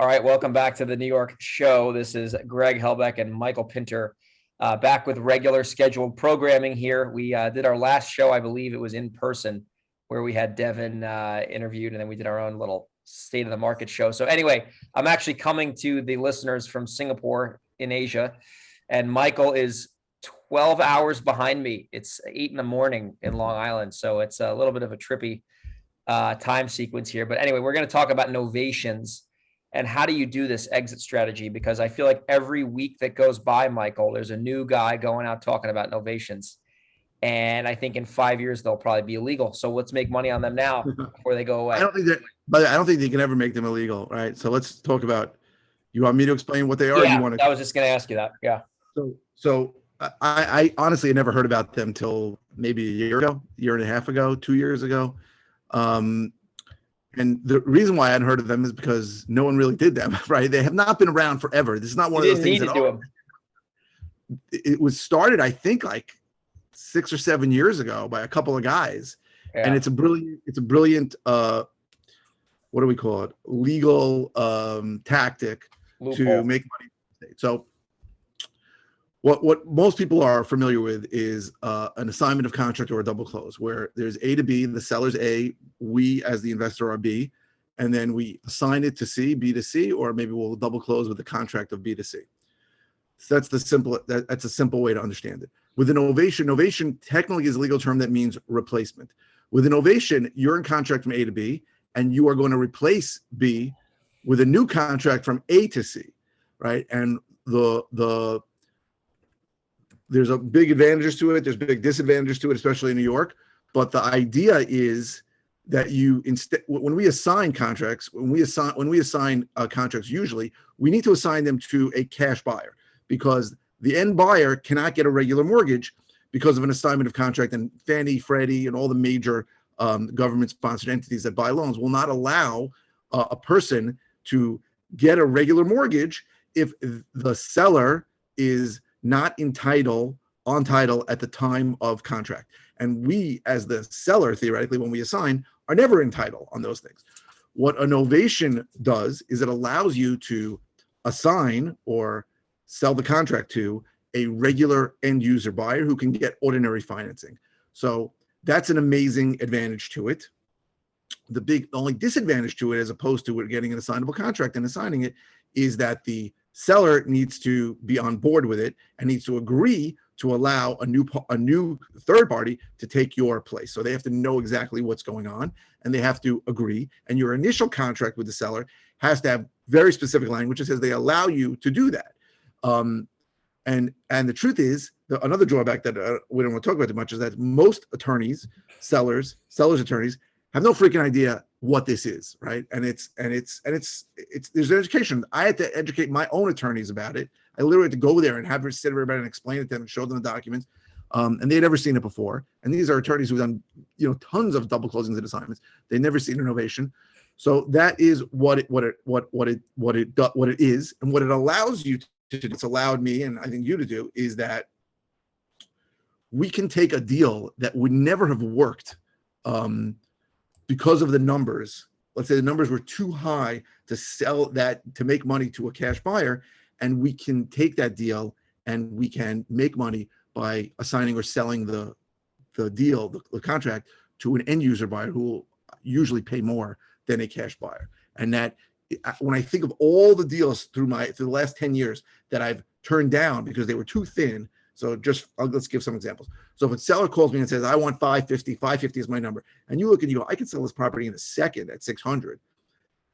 All right, welcome back to the New York show. This is Greg Helbeck and Michael Pinter, back with regular scheduled programming here. We did our last show, I believe it was in person, where we had Devin interviewed, and then we did our own little state of the market show. So anyway, I'm actually coming to the listeners from Singapore in Asia, and Michael is 12 hours behind me. It's 8 in the morning in Long Island, so it's a little bit of a trippy time sequence here. But anyway, we're going to talk about novations and how do you do this exit strategy? Because I feel like every week that goes by, Michael, there's a new guy going out talking about novations. And I think in 5 years, they'll probably be illegal. So let's make money on them now before they go away. I don't think they can ever make them illegal, right? So let's talk about, you want me to explain what they are? Yeah, you want I was just going to ask you that. Yeah. So I honestly had never heard about them till maybe a year and a half ago, 2 years ago. And the reason why I hadn't heard of them is because no one really did them, right? They have not been around forever. This is not one of those things that it was started, I think, like 6 or 7 years ago by a couple of guys. Yeah. And it's a brilliant, what do we call it? Legal tactic to make money. So what most people are familiar with is an assignment of contract or a double close, where there's A to B, the seller's A, we as the investor are B, and then we assign it to C, B to C, or maybe we'll double close with the contract of B to C. So that's a simple way to understand it. With an novation technically is a legal term that means replacement. With an novation, you're in contract from A to B, and you are going to replace B with a new contract from A to C, right? And there's a big advantages to it. There's big disadvantages to it, especially in New York. But the idea is that when we assign contracts, usually we need to assign them to a cash buyer, because the end buyer cannot get a regular mortgage because of an assignment of contract. And Fannie, Freddie, and all the major government-sponsored entities that buy loans will not allow a person to get a regular mortgage if the seller is not on title at the time of contract. And we, as the seller, theoretically, when we assign, are never in title on those things. What a novation does is it allows you to assign or sell the contract to a regular end user buyer who can get ordinary financing. So that's an amazing advantage to it. The only disadvantage to it, as opposed to getting an assignable contract and assigning it, is that the seller needs to be on board with it and needs to agree to allow a new third party to take your place. So they have to know exactly what's going on, and they have to agree. And your initial contract with the seller has to have very specific language that says they allow you to do that. And the truth is, another drawback that we don't want to talk about too much is that most attorneys, sellers attorneys, have no freaking idea what this is, right? And it's there's an education. I had to educate my own attorneys about it. I literally had to go there and have her sit everybody and explain it to them and show them the documents. And they'd never seen it before. And these are attorneys who've done, tons of double closings and assignments. They've never seen innovation. So that is what it is, and what it allows you to do. It's allowed me, and I think you to do, is that we can take a deal that would never have worked because of the numbers. Let's say the numbers were too high to sell that, to make money to a cash buyer, and we can take that deal and we can make money by assigning or selling the deal, the contract, to an end user buyer who will usually pay more than a cash buyer. And that, when I think of all the deals through the last 10 years that I've turned down because they were too thin. So let's give some examples. So if a seller calls me and says, I want 550 is my number, and you look and you go, I can sell this property in a second at 600.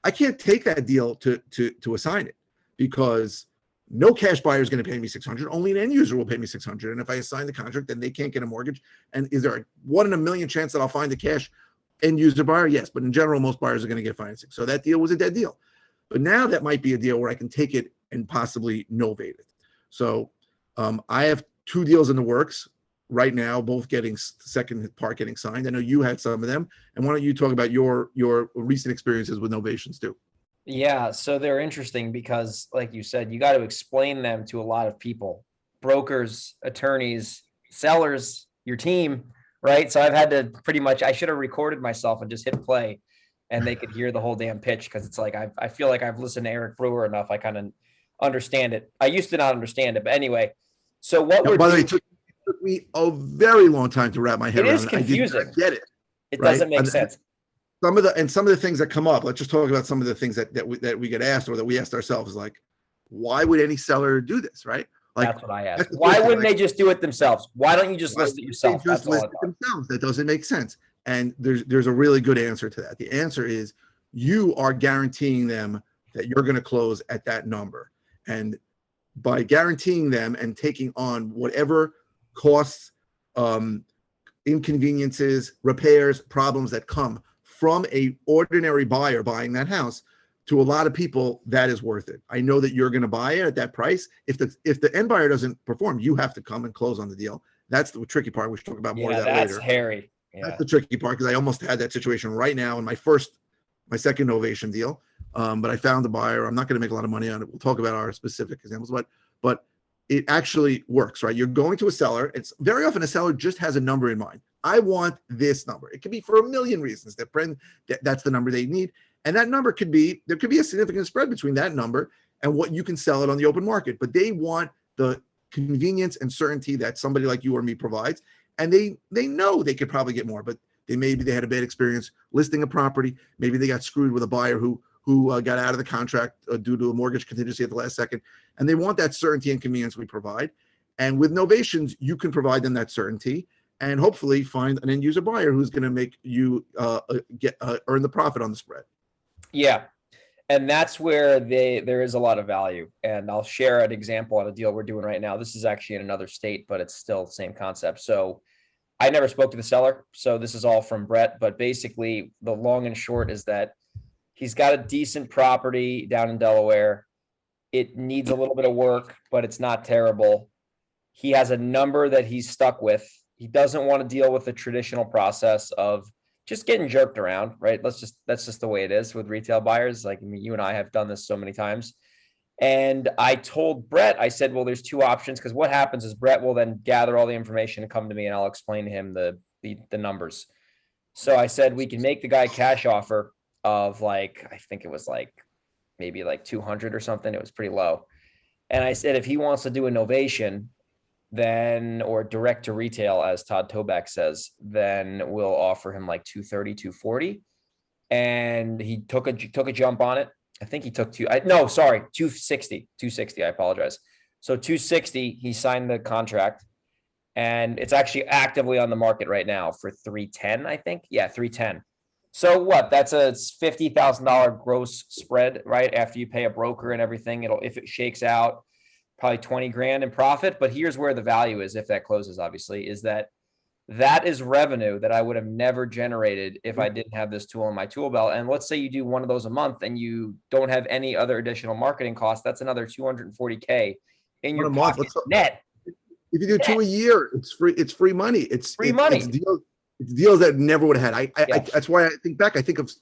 I can't take that deal to assign it, because no cash buyer is going to pay me 600. Only an end user will pay me 600. And if I assign the contract, then they can't get a mortgage. And is there a 1 in a million chance that I'll find a cash end user buyer? Yes, but in general, most buyers are going to get financing. So that deal was a dead deal. But now that might be a deal where I can take it and possibly novate it. So I have 2 deals in the works right now, both getting second part getting signed. I know you had some of them. And why don't you talk about your recent experiences with novations too? Yeah, so they're interesting because, like you said, you got to explain them to a lot of people, brokers, attorneys, sellers, your team, right? So I've had to I should have recorded myself and just hit play and they could hear the whole damn pitch. Cause it's like, I feel like I've listened to Eric Brewer enough. I kind of understand it. I used to not understand it, but anyway, so what we're By the way, doing, it took me a very long time to wrap my head it around is it. I did confusing. not get it. It right? doesn't make And sense. some of the things that come up, let's just talk about some of the things that we get asked or that we asked ourselves, like, why would any seller do this, right? Like, That's what I asked. that's the Why first thing, wouldn't like, they just do it themselves? Why don't you just why list it would yourself? they just That's all I list it thought. themselves? That doesn't make sense. And there's a really good answer to that. The answer is you are guaranteeing them that you're going to close at that number. And by guaranteeing them and taking on whatever costs, inconveniences, repairs, problems that come from a ordinary buyer buying that house, to a lot of people, that is worth it. I know that you're going to buy it at that price. If the end buyer doesn't perform, you have to come and close on the deal. That's the tricky part. We should talk about more of that that's later. hairy. Yeah. That's the tricky part, because I almost had that situation right now in my second Novation deal. But I found a buyer. I'm not going to make a lot of money on it. We'll talk about our specific examples, but it actually works, right? You're going to a seller. It's very often a seller just has a number in mind. I want this number. It could be for a million reasons. That's the number they need. And that number there could be a significant spread between that number and what you can sell it on the open market. But they want the convenience and certainty that somebody like you or me provides. And they know they could probably get more, but maybe they had a bad experience listing a property. Maybe they got screwed with a buyer who got out of the contract due to a mortgage contingency at the last second. And they want that certainty and convenience we provide. And with Novations, you can provide them that certainty and hopefully find an end user buyer who's going to make you earn the profit on the spread. Yeah. And that's where there is a lot of value. And I'll share an example on a deal we're doing right now. This is actually in another state, but it's still the same concept. So I never spoke to the seller, so this is all from Brett, but basically the long and short is that he's got a decent property down in Delaware. It needs a little bit of work, but it's not terrible. He has a number that he's stuck with. He doesn't want to deal with the traditional process of just getting jerked around, right? That's just the way it is with retail buyers. Like, I mean, you and I have done this so many times. And I told Brett, I said, well, there's two options, because what happens is Brett will then gather all the information and come to me and I'll explain to him the numbers. So I said, we can make the guy cash offer of like, I think it was like maybe like 200 or something. It was pretty low. And I said, if he wants to do a novation, then, or direct to retail, as Todd Toback says, then we'll offer him like 230, 240. And he took a jump on it. I think he took 260. I apologize. So 260, he signed the contract, and it's actually actively on the market right now for 310, I think. Yeah, 310. So what? That's a $50,000 gross spread, right? After you pay a broker and everything, if it shakes out, probably 20 grand in profit. But here's where the value is, if that closes, obviously, is that is revenue that I would have never generated if I didn't have this tool in my tool belt. And let's say you do one of those a month and you don't have any other additional marketing costs. That's another 240K in your pocket net. If you do two a year, it's free. It's free money. It's free money. It's deals that never would have had. That's why I think back. I think of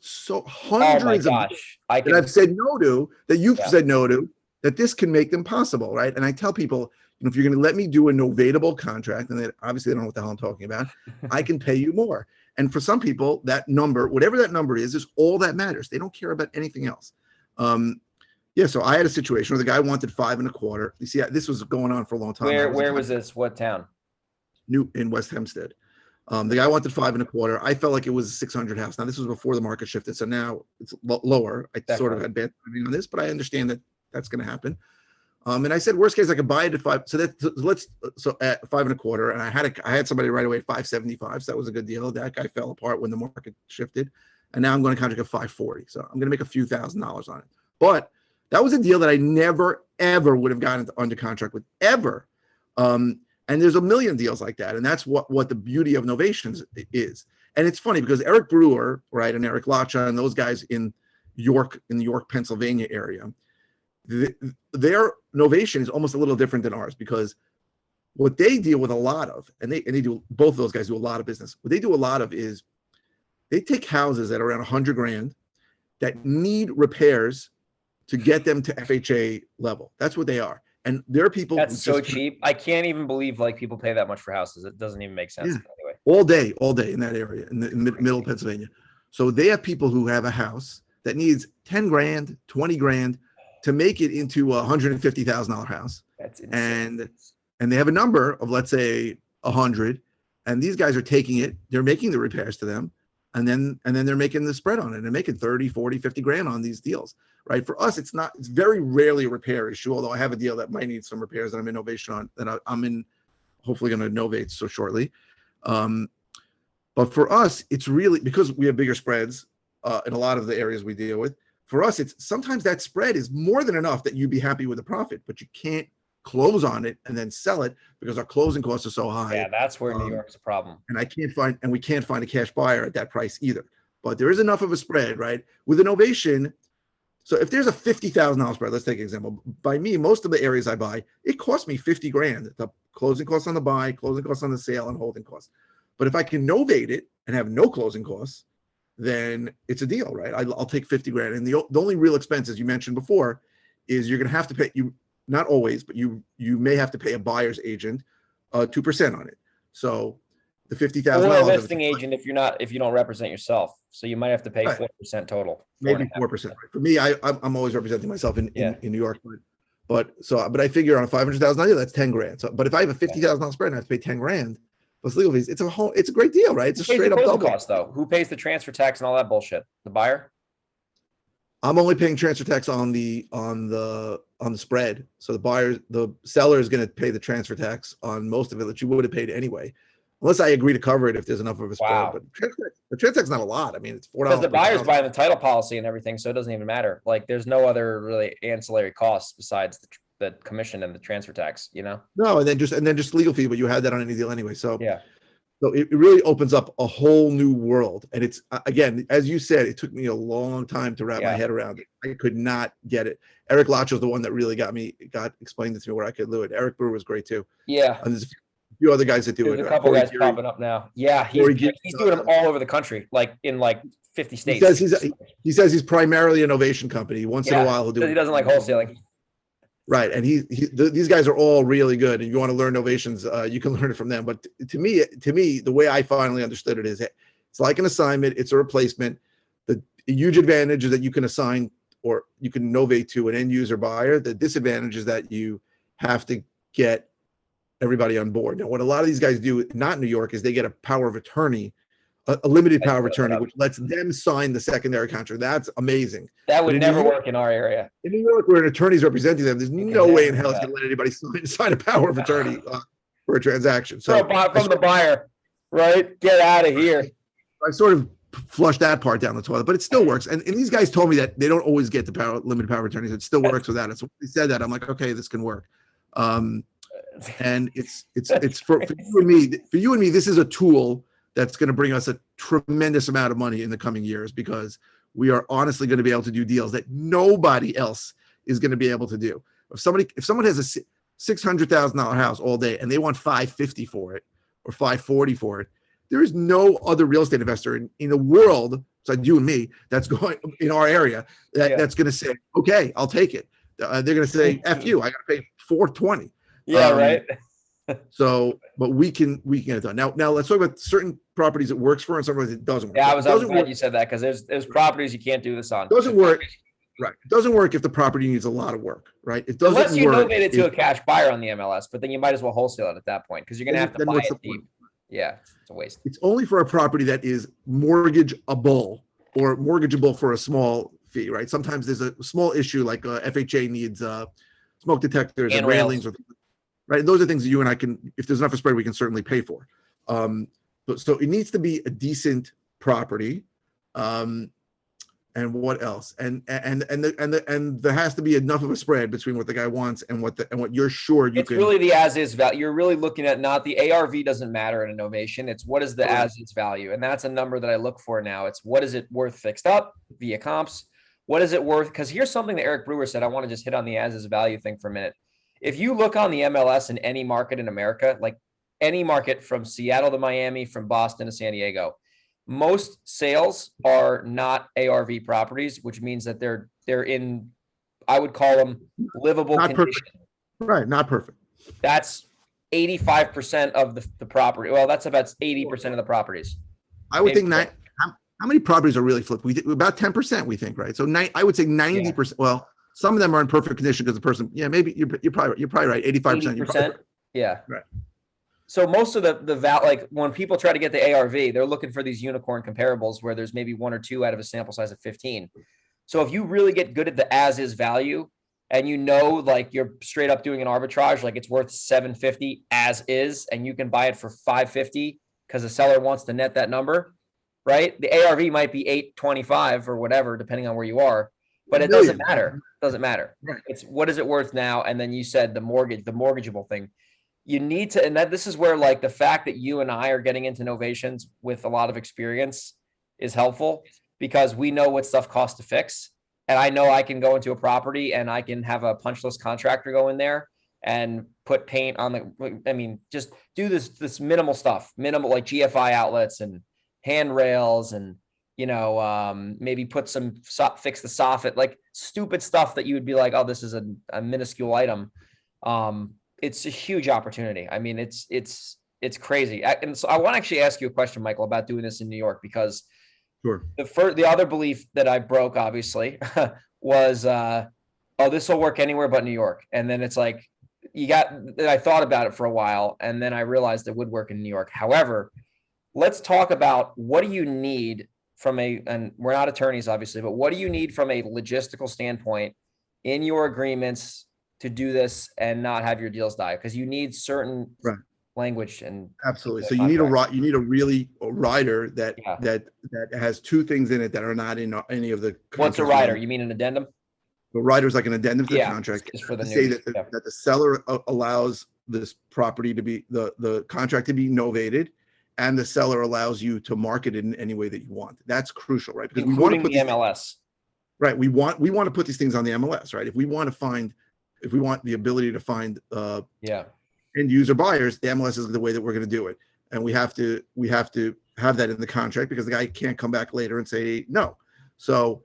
hundreds of deals that I've said no to, that you've said no to, that this can make them possible, right? And I tell people, if you're going to let me do a novatable contract, and obviously they don't know what the hell I'm talking about, I can pay you more. And for some people, that number, whatever that number is all that matters. They don't care about anything else. So I had a situation where the guy wanted 5.25. You see, this was going on for a long time. Where was this? What town? In West Hempstead. The guy wanted 5.25. I felt like it was a 600 house. Now, this was before the market shifted, so now it's lower. I sort of had bad timing on this, but I understand that that's going to happen. And I said, worst case, I could buy it at 5. So at 5.25, and I had somebody right away at 575. So that was a good deal. That guy fell apart when the market shifted, and now I'm going to contract at 540. So I'm going to make a few $1,000s on it. But that was a deal that I never ever would have gotten under contract with ever. And there's a million deals like that, and that's what the beauty of Novations is. And it's funny because Eric Brewer, right, and Eric Lacha and those guys in the York, Pennsylvania area, their Novation is almost a little different than ours, because what they deal with a lot of, and they do, both of those guys do a lot of business. What they do a lot of is they take houses that are around 100 grand that need repairs to get them to FHA level. That's what they are. And there are people that's so cheap. I can't even believe like people pay that much for houses. It doesn't even make sense. Yeah. Anyway, all day in that area, in the middle of Pennsylvania. So they have people who have a house that needs 10 grand, 20 grand to make it into a $150,000 house. That's insane. And they have a number of, let's say, 100, and these guys are taking it, they're making the repairs to them, and then they're making the spread on it. They're making 30, 40, 50 grand on these deals, right? For us, it's very rarely a repair issue, although I have a deal that might need some repairs that I'm in Novation on, that I'm in, hopefully going to novate so shortly. But for us, it's really, because we have bigger spreads in a lot of the areas we deal with, for us, it's sometimes that spread is more than enough that you'd be happy with the profit, but you can't close on it and then sell it because our closing costs are so high. Yeah, that's where New York's a problem. And we can't find a cash buyer at that price either. But there is enough of a spread, right? With Novation, so if there's a $50,000 spread, let's take an example. By me, most of the areas I buy, it costs me 50 grand. The closing costs on the buy, closing costs on the sale, and holding costs. But if I can novate it and have no closing costs, then it's a deal, right? I'll take 50 grand. And the only real expenses you mentioned before is you're going to have to pay, not always, but you may have to pay a buyer's agent 2% on it. So the $50,000 or a listing agent if you don't represent yourself. So you might have to pay 4% total. Maybe 4%. Right? For me, I'm always representing myself in New York. But I figure on a $500,000 deal, that's 10 grand. So, but if I have a $50,000 spread and I have to pay 10 grand plus legal fees, it's a great deal, right? It's a straight up double cost though. Who pays the transfer tax and all that bullshit? The buyer? I'm only paying transfer tax on the spread. So the seller is going to pay the transfer tax on most of it that you would have paid anyway, unless I agree to cover it if there's enough of a spread. Wow. But the transfer tax is not a lot. I mean, it's $4. Because the buyer's buying the title policy and everything, so it doesn't even matter. Like, there's no other really ancillary costs besides the commission and the transfer tax. You know? No, and then just legal fee, but you had that on any deal anyway. So yeah. So it really opens up a whole new world. And it's, again, as you said, it took me a long time to wrap my head around it. I could not get it. Eric Lacho is the one that really explained it to me where I could do it. Eric Brewer was great too. Yeah. And there's a few other guys that do there's it. A couple guys popping up now. Yeah. He's doing them all over the country, like in 50 states. He says he's primarily a Novation company. Once in a while he'll do it. He doesn't like wholesaling. Right. And these guys are all really good. And you want to learn Novations, you can learn it from them. But to me, the way I finally understood it is it's like an assignment. It's a replacement. The huge advantage is that you can assign or you can novate to an end user buyer. The disadvantage is that you have to get everybody on board. Now, what a lot of these guys do, not in New York, is they get a power of attorney, a limited power of attorney, which lets them sign the secondary contract. That's amazing. That would never work in our area. In New York, where an attorney's representing them, there's no way in hell it's going to let anybody sign a power of attorney for a transaction. So from the buyer, right? Get out of here. I sort of flushed that part down the toilet, but it still works. And these guys told me that they don't always get the limited power of attorneys. It still works without it. So when they said that, I'm like, okay, this can work. And it's for you and me, this is a tool that's going to bring us a tremendous amount of money in the coming years, because we are honestly going to be able to do deals that nobody else is going to be able to do. If someone has a $600,000 house all day and they want $550 for it or $540 for it, there is no other real estate investor in the world, besides you and me, that's going in our area that's going to say, okay, I'll take it. They're going to say, F you, I got to pay $420. Yeah, right. So, but we can get it done. Now let's talk about certain properties it works for and some properties it doesn't work. Yeah, I was glad you said that, because there's properties you can't do this on. Doesn't work. Right. It doesn't work if the property needs a lot of work, right? It doesn't Unless you work novate it to a cash buyer on the MLS, but then you might as well wholesale it at that point, because you're going to have to buy it deep. Yeah, it's a waste. It's only for a property that is mortgageable or mortgageable for a small fee, right? Sometimes there's a small issue like FHA needs smoke detectors and railings, right? And those are things that you and I can, if there's enough of a spread, we can certainly pay for. So it needs to be a decent property. And what else? And there has to be enough of a spread between what the guy wants and what you're sure you can. It's really the as-is value. You're really looking at not the ARV doesn't matter in a Novation. It's what is the as-is value, and that's a number that I look for now. It's what is it worth fixed up via comps? What is it worth? Because here's something that Eric Brewer said. I want to just hit on the as-is value thing for a minute. If you look on the MLS in any market in America, like any market from Seattle to Miami, from Boston to San Diego, most sales are not ARV properties, which means that they're in, I would call them livable not condition. Perfect. Right, not perfect. That's 85% of the property. Well, that's about 80% of the properties. I would think that how many properties are really flipped? About 10%, we think, right? So I would say 90%. Well, some of them are in perfect condition because the person, yeah, maybe you're probably right. 85%. 80%. Yeah. Right. So most of like when people try to get the ARV, they're looking for these unicorn comparables where there's maybe one or two out of a sample size of 15. So if you really get good at the as is value, and like you're straight up doing an arbitrage, like it's worth 750 as is, and you can buy it for 550 because the seller wants to net that number, right? The ARV might be 825 or whatever, depending on where you are, but it doesn't matter. It doesn't matter. Right. It's what is it worth now? And then you said the mortgageable thing. You need to, and this is where like the fact that you and I are getting into novations with a lot of experience is helpful, because we know what stuff costs to fix. And I know I can go into a property and I can have a punch list contractor go in there and put paint on just do this minimal stuff, like GFI outlets and handrails and, maybe fix the soffit, like stupid stuff that you would be like, oh, this is a minuscule item. It's a huge opportunity. I mean, it's crazy. And so I want to actually ask you a question, Michael, about doing this in New York, because sure. The other belief that I broke, obviously, was, oh, this will work anywhere but New York. And then it's like, I thought about it for a while, and then I realized it would work in New York. However, let's talk about what do you need and we're not attorneys, obviously, but what do you need from a logistical standpoint in your agreements to do this and not have your deals die? Because you need certain language and absolutely. So you need a rider that has two things in it that are not in any of the contracts. What's a rider? You mean an addendum? The rider is like an addendum to the contract. Just for the say that the seller allows this property to be the contract to be novated, and the seller allows you to market it in any way that you want. That's crucial, right? Because including we want to put the MLS. Right. We want to put these things on the MLS, right? If we want the ability to find end user buyers, the MLS is the way that we're going to do it. And we have to have that in the contract, because the guy can't come back later and say no. So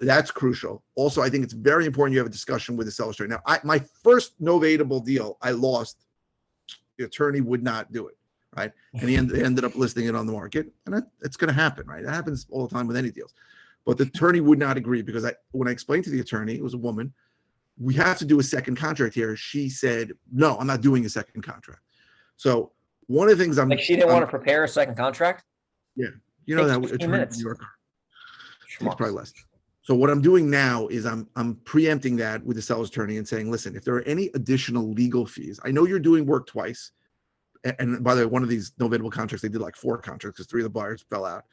that's crucial. Also, I think it's very important you have a discussion with the seller's attorney. Now, my first novatable deal, I lost. The attorney would not do it, right? And he ended up listing it on the market, and it's going to happen, right? That happens all the time with any deals. But the attorney would not agree, because when I explained to the attorney, it was a woman, we have to do a second contract here. She said, no, I'm not doing a second contract. So one of the things she didn't want to prepare a second contract. Yeah. That attorney in New York takes probably less. So what I'm doing now is I'm preempting that with the seller's attorney and saying, listen, if there are any additional legal fees, I know you're doing work twice. And by the way, one of these novatable contracts, they did like 4 contracts because 3 of the buyers fell out.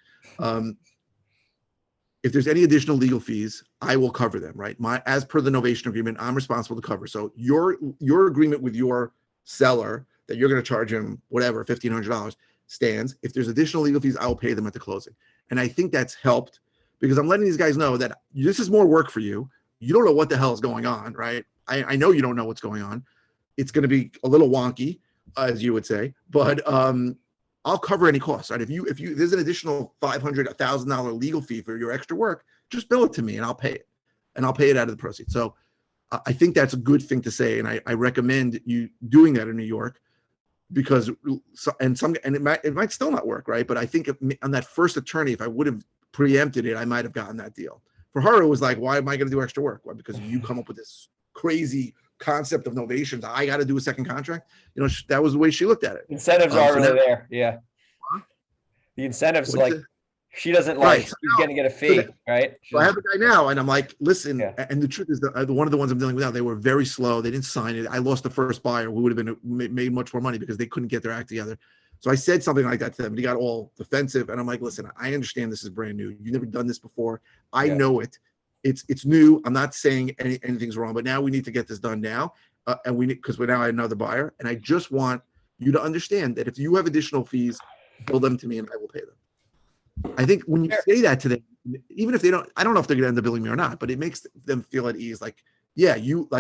If there's any additional legal fees, I will cover them, right? As per the novation agreement, I'm responsible to cover. So your agreement with your seller that you're going to charge him whatever, $1,500 stands. If there's additional legal fees, I will pay them at the closing. And I think that's helped, because I'm letting these guys know that this is more work for you. You don't know what the hell is going on, right? I know you don't know what's going on. It's going to be a little wonky, as you would say, but I'll cover any costs, right? If there's an additional $500, $1,000 legal fee for your extra work, just bill it to me and I'll pay it, and I'll pay it out of the proceeds. So I think that's a good thing to say, and I recommend you doing that in New York, because it might still not work, right? But I think on that first attorney, if I would have preempted it, I might have gotten that deal. For her, it was like, why am I going to do extra work? Why? Because you come up with this crazy concept of novations. I got to do a second contract. That was the way she looked at it. Incentives are really there. Yeah. The incentives, she doesn't like, she's going to get a fee, right? So I have a guy now, and I'm like, listen, and the truth is that one of the ones I'm dealing with now, they were very slow. They didn't sign it. I lost the first buyer who would have made much more money because they couldn't get their act together. So I said something like that to them, and he got all defensive. And I'm like, listen, I understand this is brand new. You've never done this before. I know it. It's new. I'm not saying anything's wrong, but now we need to get this done now. And because we're now another buyer. And I just want you to understand that if you have additional fees, bill them to me and I will pay them. I think when you say that to them, even if they don't, I don't know if they're going to end up billing me or not, but it makes them feel at ease. Like, yeah,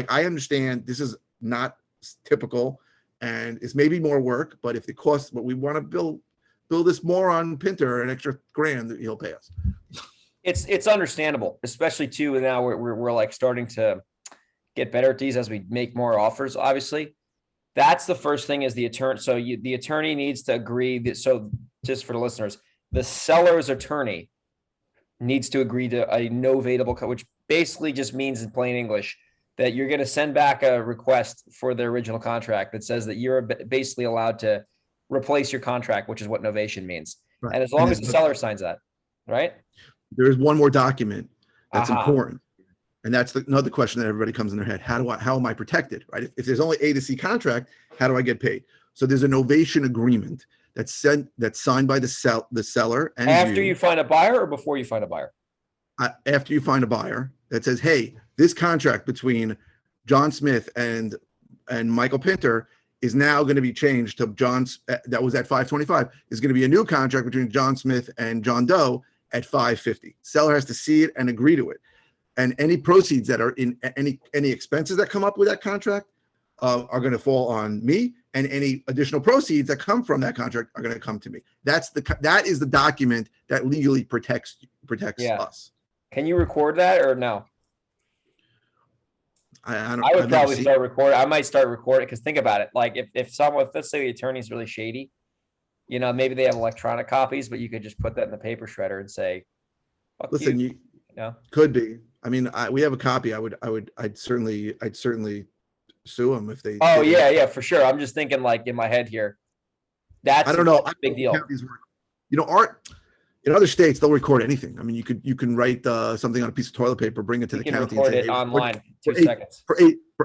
I understand this is not typical and it's maybe more work, but if it costs, but we want to build this more on Pinter, an extra $1,000, he'll pay us. It's understandable, especially too. Now we're like starting to get better at these as we make more offers. Obviously, that's the first thing is the attorney. So the attorney needs to agree that. So just for the listeners, the seller's attorney needs to agree to a novatable code, which basically just means in plain English that you're going to send back a request for the original contract that says that you're basically allowed to replace your contract, which is what novation means. Right. And as long as the seller signs that, right? There is one more document that's Aha. important. And that's another question that everybody comes in their head. How am I protected, right? If there's only A to C contract, how do I get paid? So there's a novation agreement that's signed by the seller and After you find a buyer or before you find a buyer? After you find a buyer that says, hey, this contract between John Smith and Michael Pinter is now going to be changed to that was at 525, is going to be a new contract between John Smith and John Doe at 550. Seller has to see it and agree to it. And any proceeds that are in any expenses that come up with that contract are going to fall on me, and any additional proceeds that come from that contract are going to come to me. That is the document that legally protects us. Can you record that or no? I would probably start recording. I might start recording because think about it. Like if someone, let's say the attorney's really shady, you know, maybe they have electronic copies, but you could just put that in the paper shredder and say, listen, you know, could be. I mean, we have a copy. I'd certainly sue them if they. Oh yeah, for sure. I'm just thinking like in my head here. That's I don't know. A big deal. You know, in other states, they'll record anything. I mean, you can write something on a piece of toilet paper, bring it to the county, and record it online for 2 seconds for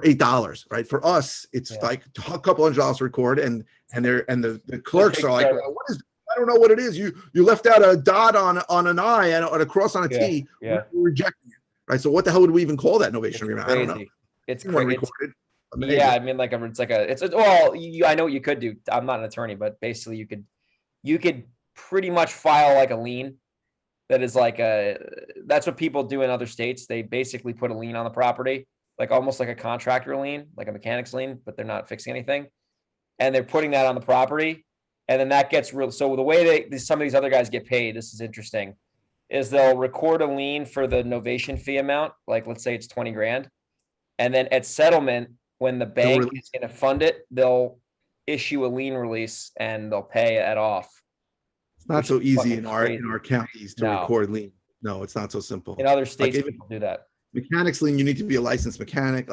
$8, right? For us, it's like a couple $100 to record, and the clerks are like, what is? I don't know what it is. You left out a dot on an I and a cross on a T. Yeah. We're rejecting it, right? So what the hell would we even call that novation agreement? I don't know. It's crazy. Yeah, I mean, I know what you could do. I'm not an attorney, but basically you could pretty much file like a lien that is like that's what people do in other states. They basically put a lien on the property, like almost like a contractor lien, like a mechanic's lien, but they're not fixing anything. And they're putting that on the property. And then that gets real. So the way some of these other guys get paid, this is interesting, is they'll record a lien for the novation fee amount. Like, let's say it's 20 grand. And then at settlement, when the bank is going to fund it, they'll issue a lien release and they'll pay it off. It's not so easy in our counties to record lien. No, it's not so simple. In other states, people do that. Mechanics lien, you need to be a licensed mechanic.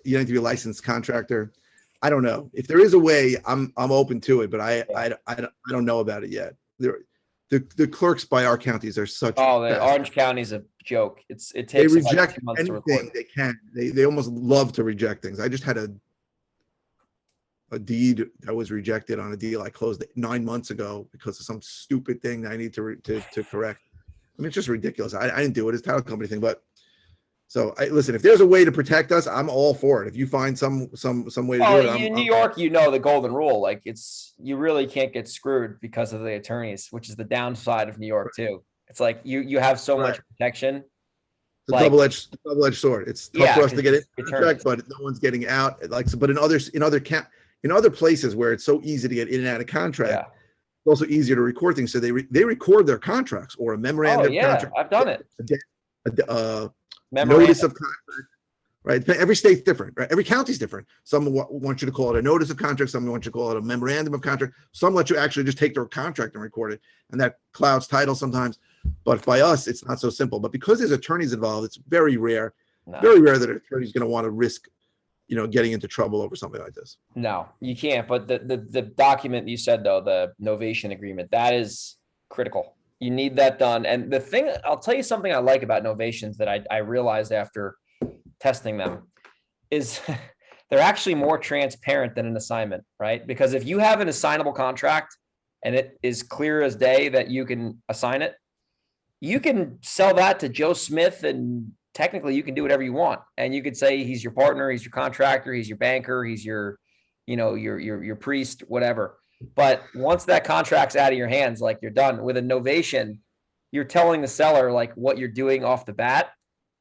You need to be a licensed contractor. I don't know if there is a way. I'm open to it, but I don't know about it yet. The clerks by our counties are such. Oh, the Orange County's a joke. It takes. They reject like 2 months anything they can. They almost love to reject things. I just had a deed that was rejected on a deal I closed 9 months ago because of some stupid thing that I need to correct. I mean, it's just ridiculous. I didn't do it. It's a title company thing, but. So listen, if there's a way to protect us, I'm all for it. If you find some way to do it. In New York, you know the golden rule. Like you really can't get screwed because of the attorneys, which is the downside of New York too. It's like you have so much protection. It's a double-edged sword. It's tough for us to get in contract, but no one's getting out. But in other places where it's so easy to get in and out of contract, it's also easier to record things. So they record their contracts or a memorandum of contract. I've done it. Notice of contract, right? Every state's different, right? Every county's different. Some want you to call it a notice of contract. Some want you to call it a memorandum of contract. Some let you actually just take their contract and record it, and that clouds title sometimes. But by us, it's not so simple. But because there's attorneys involved, it's very rare that an attorney's going to want to risk, getting into trouble over something like this. No, you can't. But the document you said though, the novation agreement, that is critical. You need that done. And the thing, I'll tell you something I like about novations that I realized after testing them is they're actually more transparent than an assignment, right? Because if you have an assignable contract and it is clear as day that you can assign it, you can sell that to Joe Smith and technically you can do whatever you want. And you could say he's your partner, he's your contractor, he's your banker, he's your priest, whatever. But once that contract's out of your hands, like you're done. With a novation, you're telling the seller like what you're doing off the bat,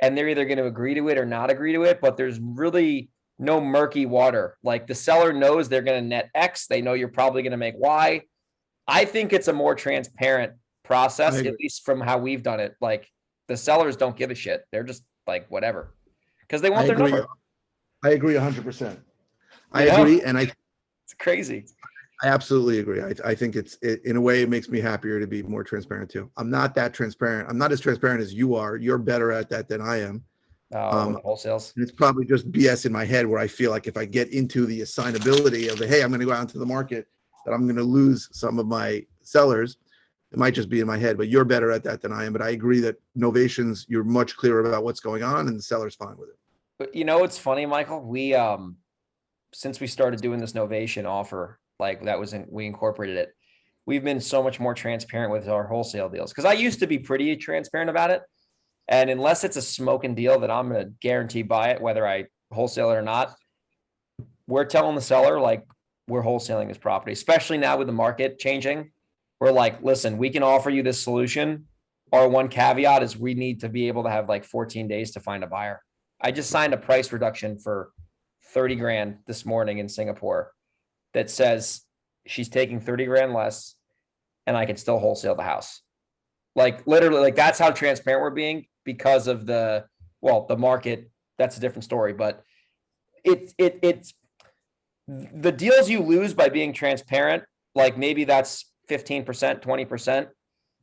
and they're either going to agree to it or not agree to it. But there's really no murky water. Like the seller knows they're going to net X. They know you're probably going to make Y. I think it's a more transparent process, at least from how we've done it. Like the sellers don't give a shit. They're just like whatever because they want their number. I agree 100%. I agree, and it's crazy. I absolutely agree. I think in a way, it makes me happier to be more transparent too. I'm not that transparent. I'm not as transparent as you are. You're better at that than I am. With wholesales. And it's probably just BS in my head where I feel like if I get into the assignability of the, hey, I'm going to go out into the market, that I'm going to lose some of my sellers. It might just be in my head, but you're better at that than I am. But I agree that novations, you're much clearer about what's going on and the seller's fine with it. But it's funny, Michael. We since we started doing this Novation offer, like we incorporated it. We've been so much more transparent with our wholesale deals because I used to be pretty transparent about it. And unless it's a smoking deal that I'm going to guarantee buy it, whether I wholesale it or not, we're telling the seller like we're wholesaling this property, especially now with the market changing. We're like, listen, we can offer you this solution. Our one caveat is we need to be able to have like 14 days to find a buyer. I just signed a price reduction for 30 grand this morning in Singapore that says she's taking 30 grand less and I can still wholesale the house. Like literally, like that's how transparent we're being because of the market. That's a different story, but it's the deals you lose by being transparent. Like maybe that's 15%, 20%,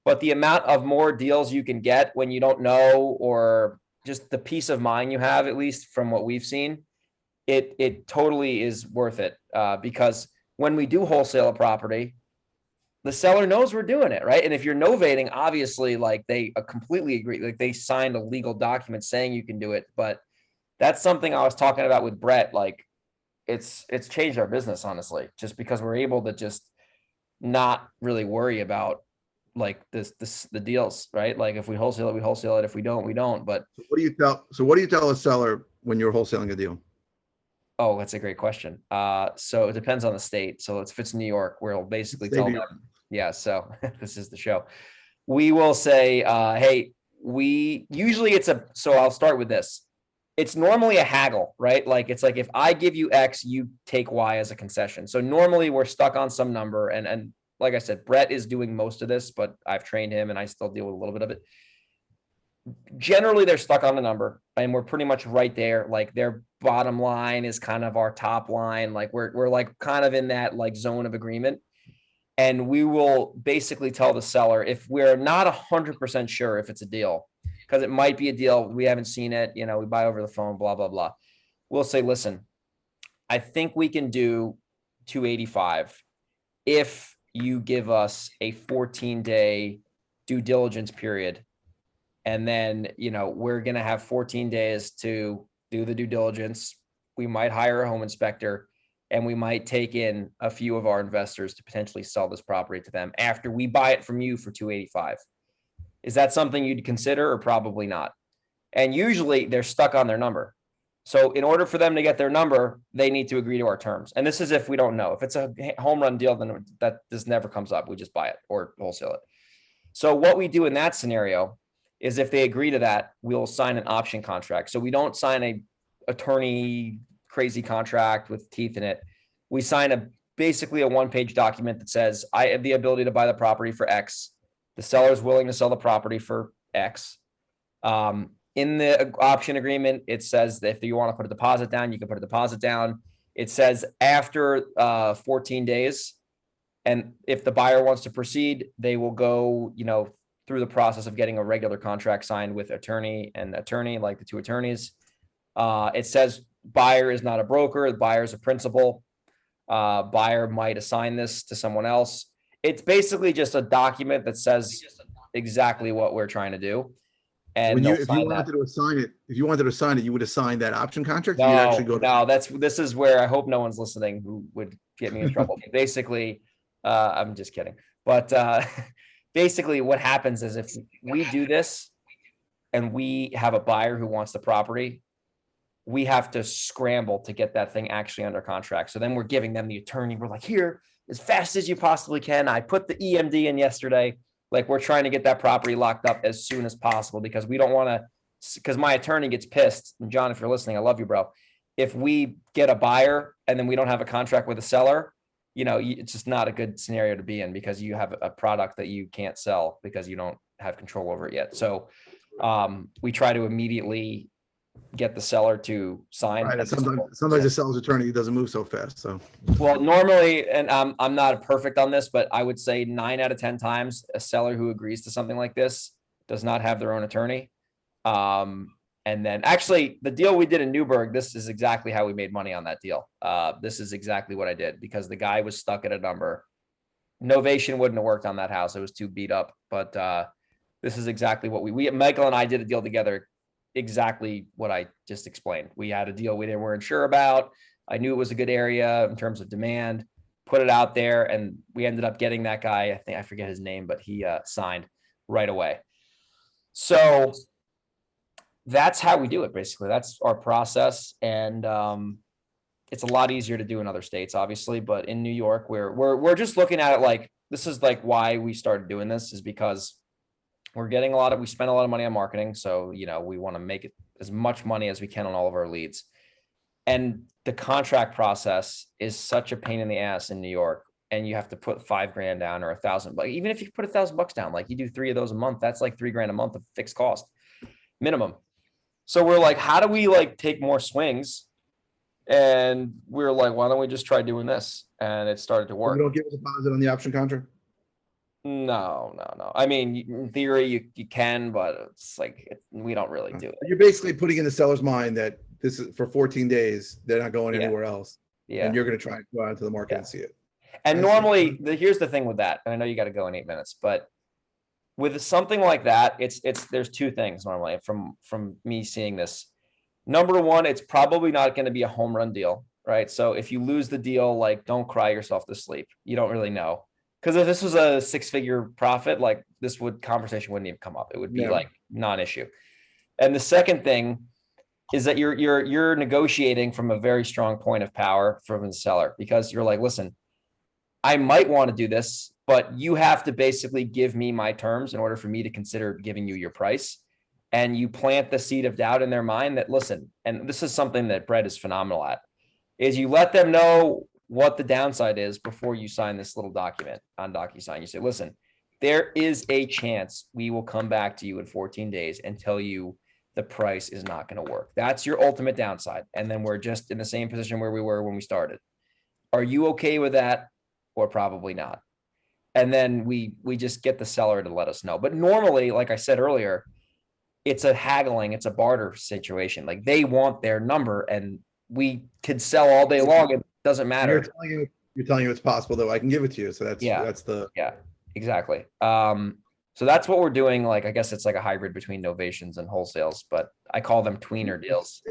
but the amount of more deals you can get when you don't know, or just the peace of mind you have, at least from what we've seen, it totally is worth it. Because when we do wholesale a property, the seller knows we're doing it, right? And if you're novating, obviously, like they completely agree, like they signed a legal document saying you can do it. But that's something I was talking about with Brett. Like it's changed our business, honestly, just because we're able to just not really worry about like the deals, right? Like if we wholesale it, we wholesale it. If we don't, we don't. But What do you tell a seller when you're wholesaling a deal? oh, that's a great question. So it depends on the state. So if it's New York, we'll basically Say tell New them, York. yeah, so this is the show. We will say, hey, so I'll start with this. It's normally a haggle, right? Like it's like if I give you X, you take Y as a concession. So normally we're stuck on some number. And like I said, Brett is doing most of this, but I've trained him and I still deal with a little bit of it. Generally they're stuck on the number and we're pretty much right there. Like their bottom line is kind of our top line. Like we're like kind of in that like zone of agreement. And we will basically tell the seller if we're not 100% sure if it's a deal, because it might be a deal, we haven't seen it, we buy over the phone, blah, blah, blah. We'll say, listen, I think we can do 285 if you give us a 14-day due diligence period. And then, we're going to have 14 days to do the due diligence. We might hire a home inspector and we might take in a few of our investors to potentially sell this property to them after we buy it from you for 285. Is that something you'd consider or probably not? And usually they're stuck on their number. So in order for them to get their number, they need to agree to our terms. And this is if we don't know. If it's a home run deal, then this never comes up. We just buy it or wholesale it. So what we do in that scenario is if they agree to that, we'll sign an option contract. So we don't sign a attorney crazy contract with teeth in it. We sign basically a one-page document that says, I have the ability to buy the property for X. The seller is willing to sell the property for X. In the option agreement, it says that if you want to put a deposit down, you can put a deposit down. It says after 14 days, and if the buyer wants to proceed, they will go, through the process of getting a regular contract signed with attorney and attorney, like the two attorneys. It says buyer is not a broker, the buyer is a principal. Buyer might assign this to someone else. It's basically just a document that says exactly what we're trying to do. And If you wanted to assign it, you would assign that option contract. This is where I hope no one's listening who would get me in trouble. Basically, I'm just kidding. But basically what happens is if we do this and we have a buyer who wants the property, we have to scramble to get that thing actually under contract. So then we're giving them the attorney. We're like, here, as fast as you possibly can. I put the EMD in yesterday. Like we're trying to get that property locked up as soon as possible because we don't want to, because my attorney gets pissed. And John, if you're listening, I love you, bro. If we get a buyer and then we don't have a contract with a seller, it's just not a good scenario to be in because you have a product that you can't sell because you don't have control over it yet. So we try to immediately get the seller to sign. Right. And sometimes the seller's attorney doesn't move so fast. So, Well, normally, and I'm not perfect on this, but I would say 9 out of 10 times a seller who agrees to something like this does not have their own attorney. And then actually the deal we did in Newburgh, this is exactly how we made money on that deal. This is exactly what I did because the guy was stuck at a number. Novation wouldn't have worked on that house. It was too beat up, but this is exactly what we Michael and I did a deal together. Exactly what I just explained. We had a deal we weren't sure about. I knew it was a good area in terms of demand, put it out there, and we ended up getting that guy. I think I forget his name, but he signed right away. So that's how we do it. Basically, that's our process. And it's a lot easier to do in other states, obviously, but in New York, we're just looking at it like, this is like why we started doing this is because we're getting we spend a lot of money on marketing. So, we want to make it as much money as we can on all of our leads. And the contract process is such a pain in the ass in New York. And you have to put $5,000 down or $1,000. Like even if you put $1,000 down, like you do 3 of those a month, that's like $3,000 a month of fixed cost minimum. So we're like, how do we like take more swings? And we're like, why don't we just try doing this? And it started to work. you don't give a deposit on the option contract? No. I mean, in theory, you can, but it's like we don't really do it. You're basically putting in the seller's mind that this is for 14 days. They're not going anywhere else. Yeah. And you're going to try and go out into the market and see it. And normally, here's the thing with that. And I know you got to go in 8 minutes, but with something like that, there's 2 things normally from me seeing this. Number one, it's probably not going to be a home run deal, right? So if you lose the deal, like don't cry yourself to sleep. You don't really know. Because if this was a 6-figure profit, like conversation wouldn't even come up. It would be like non-issue. And the second thing is that you're negotiating from a very strong point of power from the seller, because you're like, listen, I might want to do this, but you have to basically give me my terms in order for me to consider giving you your price. And you plant the seed of doubt in their mind that, listen, and this is something that Brett is phenomenal at, is you let them know what the downside is before you sign this little document on DocuSign. You say, listen, there is a chance we will come back to you in 14 days and tell you the price is not going to work. That's your ultimate downside. And then we're just in the same position where we were when we started. Are you okay with that? Or probably not. And then we just get the seller to let us know. But normally, like I said earlier, it's a haggling, it's a barter situation. Like they want their number and we could sell all day long. It doesn't matter. You're telling you it's possible though. I can give it to you. So that's exactly. So that's what we're doing. Like, I guess it's like a hybrid between novations and wholesales, but I call them tweener deals.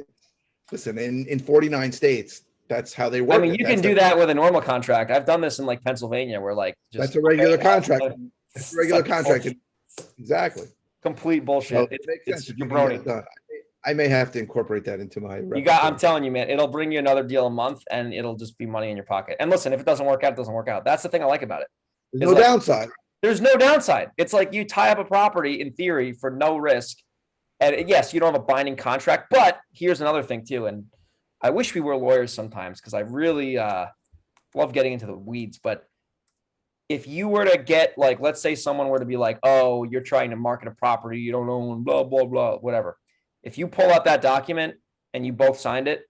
Listen, in 49 states, that's how they work. I mean, you can do that with a normal contract. I've done this in like Pennsylvania where like that's a regular contract. It's a regular contract. Exactly. Complete bullshit. So it's jabroni. I may have to incorporate that into my. I'm telling you, man, it'll bring you another deal a month and it'll just be money in your pocket. And listen, if it doesn't work out, it doesn't work out. That's the thing I like about it. There's no downside. There's no downside. It's like you tie up a property in theory for no risk. And yes, you don't have a binding contract, but here's another thing too. And I wish we were lawyers sometimes because I really love getting into the weeds. But if you were to get like, let's say someone were to be like, oh, you're trying to market a property you don't own, blah, blah, blah, whatever. If you pull out that document and you both signed it,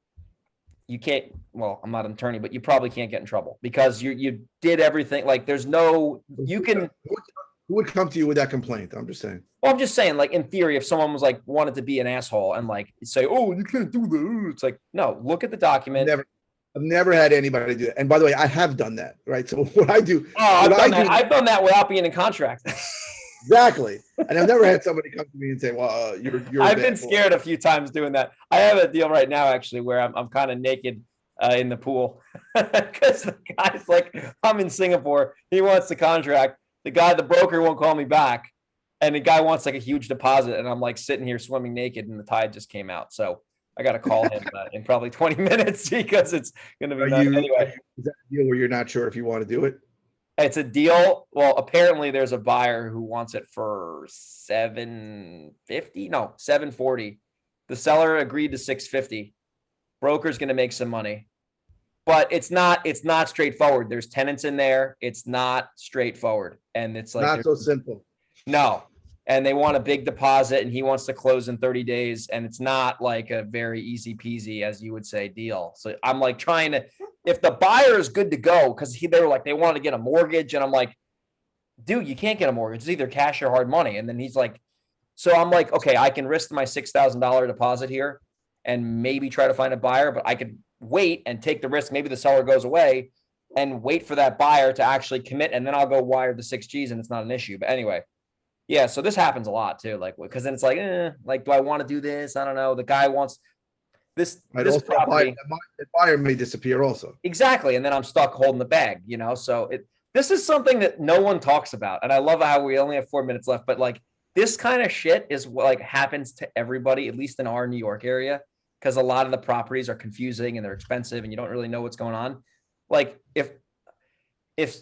you can't, well, I'm not an attorney, but you probably can't get in trouble because you did everything. Like there's no, you can. Who would come to you with that complaint? I'm just saying. Well, I'm just saying, like in theory, if someone was like wanted to be an asshole and like say, oh, you can't do that. It's like, no, look at the document. I've never had anybody do that. And by the way, I have done that, right? So what I do. Oh, I've done that without being in contract. Exactly. And I've never had somebody come to me and say, well, you're I've been scared a few times doing that. I have a deal right now, actually, where I'm kind of naked in the pool because the guy's like, I'm in Singapore. He wants the contract. The broker won't call me back. And the guy wants like a huge deposit. And I'm like sitting here swimming naked and the tide just came out. So I got to call him in probably 20 minutes because it's going to be anyway. Is that a deal where you're not sure if you want to do it? It's a deal. Well, apparently there's a buyer who wants it for $740. The seller agreed to $650. Broker's going to make some money, but it's not straightforward. There's tenants in there. It's not straightforward. And it's like, not so simple. No. and they want a big deposit and he wants to close in 30 days. And it's not like a very easy peasy, as you would say, deal. So I'm like trying to, if the buyer is good to go, because they were like, they wanted to get a mortgage. And I'm like, dude, you can't get a mortgage. It's either cash or hard money. And then he's like, so I'm like, okay, I can risk my $6,000 deposit here and maybe try to find a buyer, but I could wait and take the risk. Maybe the seller goes away and wait for that buyer to actually commit. And then I'll go wire the 6Gs and it's not an issue. But anyway, yeah, so this happens a lot too. Like, because then it's like, do I want to do this? I don't know. The guy wants this property. The buyer may disappear also. Exactly. And then I'm stuck holding the bag, So this is something that no one talks about. And I love how we only have 4 minutes left, but like this kind of shit is what like happens to everybody, at least in our New York area, because a lot of the properties are confusing and they're expensive and you don't really know what's going on. Like if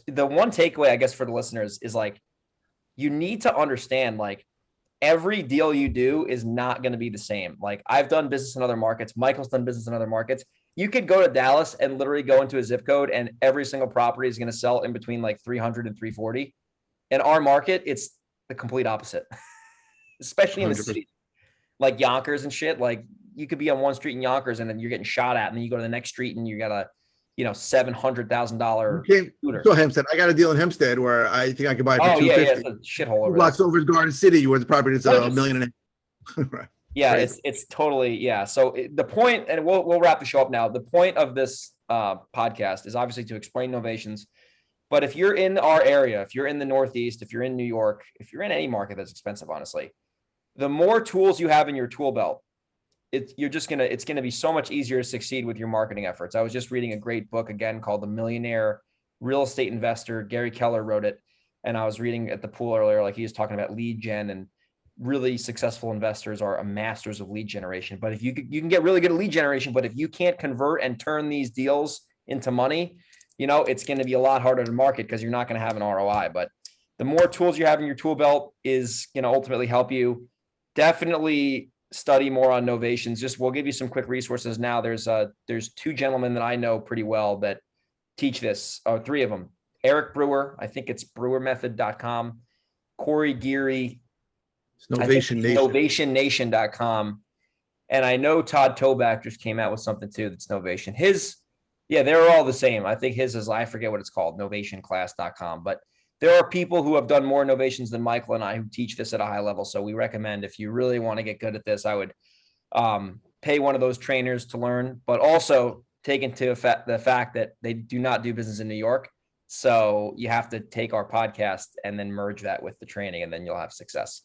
the one takeaway, I guess, for the listeners is like, you need to understand, like, every deal you do is not going to be the same. Like, I've done business in other markets. Michael's done business in other markets. You could go to Dallas and literally go into a zip code and every single property is going to sell in between like 300 and 340. In our market, it's the complete opposite, especially in the 100%. city, like Yonkers and shit. Like, you could be on one street in Yonkers and then you're getting shot at, and then you go to the next street and you got a, $700,000 scooter. So Hempstead, I got a deal in Hempstead where I think I could buy it for Oh yeah, $250. it's a shithole over Blocks over Garden City, where the property is Well, $1.5 million. Right. Yeah, Crazy. it's totally, yeah. So the point, and we'll wrap the show up now. The point of this podcast is obviously to explain novations. But if you're in our area, if you're in the Northeast, if you're in New York, if you're in any market that's expensive, honestly, the more tools you have in your tool belt, it's gonna be so much easier to succeed with your marketing efforts. I was just reading a great book again called The Millionaire Real Estate Investor. Gary Keller wrote it, and I was reading at the pool earlier, like he was talking about lead gen, and really successful investors are masters of lead generation. But if you can get really good at lead generation, but if you can't convert and turn these deals into money, it's going to be a lot harder to market because you're not going to have an ROI. But the more tools you have in your tool belt is going to ultimately help you. Definitely study more on novations. We'll give you some quick resources now. There's two gentlemen that I know pretty well that teach this, or three of them. Eric Brewer, I think it's brewermethod.com. Corey Geary, Novation Nation. Novationnation.com. And I know Todd Toback just came out with something too that's Novation. They're all the same. I think his is, I forget what it's called, novationclass.com. But there are people who have done more novations than Michael and I who teach this at a high level. So we recommend, if you really want to get good at this, I would pay one of those trainers to learn, but also take into effect the fact that they do not do business in New York. So you have to take our podcast and then merge that with the training, and then you'll have success.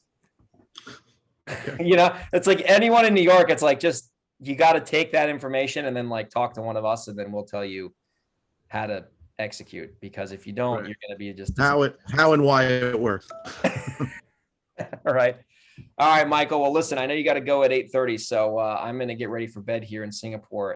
It's like anyone in New York, it's like, just, you got to take that information and then like talk to one of us, and then we'll tell you how to execute, because if you don't, Right. You're going to be just How and why it works. All right, Michael. Well, listen, I know you got to go at 8:30, so I'm going to get ready for bed here in Singapore.